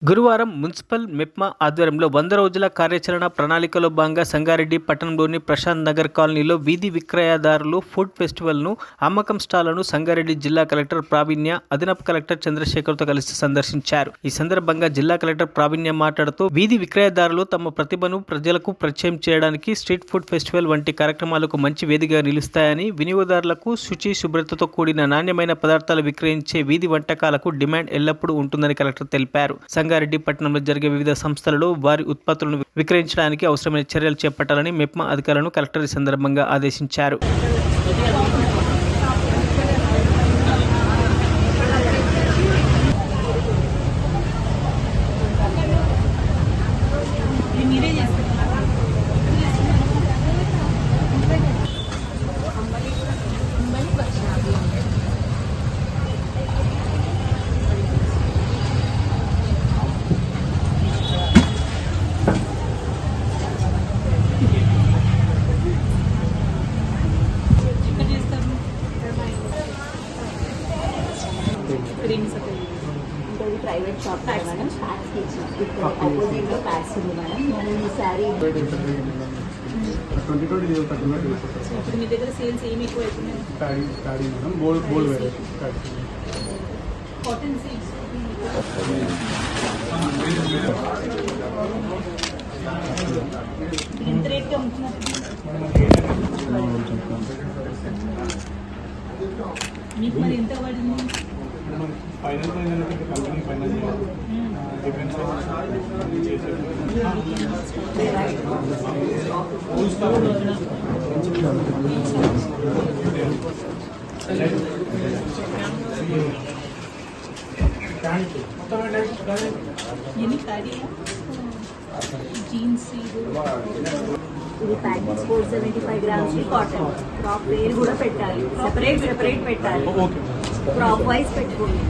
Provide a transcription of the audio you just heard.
గురువారం మున్సిపల్ మెప్మా ఆధ్వర్యంలో 100 రోజుల కార్యాచరణ ప్రణాళికలో భాగంగా సంగారెడ్డి పట్టణంలోని ప్రశాంత్ నగర్ కాలనీలో వీధి విక్రయదారులు ఫుడ్ ఫెస్టివల్ను అమ్మకం స్టాళ్లను సంగారెడ్డి జిల్లా కలెక్టర్ ప్రావీణ్య, అదనపు కలెక్టర్ చంద్రశేఖర్తో కలిసి సందర్శించారు. ఈ సందర్భంగా జిల్లా కలెక్టర్ ప్రావీణ్య మాట్లాడుతూ వీధి విక్రయదారులు తమ ప్రతిభను ప్రజలకు పరిచయం చేయడానికి స్ట్రీట్ ఫుడ్ ఫెస్టివల్ వంటి కార్యక్రమాలకు మంచి వేదికగా నిలుస్తాయని, వినియోగదారులకు శుచి శుభ్రతతో కూడిన నాణ్యమైన పదార్థాలు విక్రయించే వీధి వంటకాలకు డిమాండ్ ఎల్లప్పుడూ ఉంటుందని కలెక్టర్ తెలిపారు. సంగారెడ్డి పట్టణంలో జరిగే వివిధ సంస్థలలో వారి ఉత్పత్తులను విక్రయించడానికి అవసరమైన చర్యలు చేపట్టాలని మెప్మా అధికారులను కలెక్టర్ ఈ సందర్భంగా ఆదేశించారు. ప్రైవేట్ షాప్ మేడం, ప్యాక్స్ ఇచ్చిన ఆపోజిట్ లో ప్యాక్స్ ఉంది మేడం. నేను ఈ సారీ ఇప్పుడు మీ దగ్గర సేల్స్ ఏమి ఎక్కువ అవుతున్నాయి? కాటన్ సీడ్స్ ఎంత రేట్గా ఉంటున్నారు? మీకు మరి ఎంత పడింది? Final company final defence jeans ఇది packets 475 grams cotton. Crop wear కూడా పెట్టాలి, సెపరేట్ పెట్టాలి, క్రాప్ వైజ్ పెట్టుకోండి.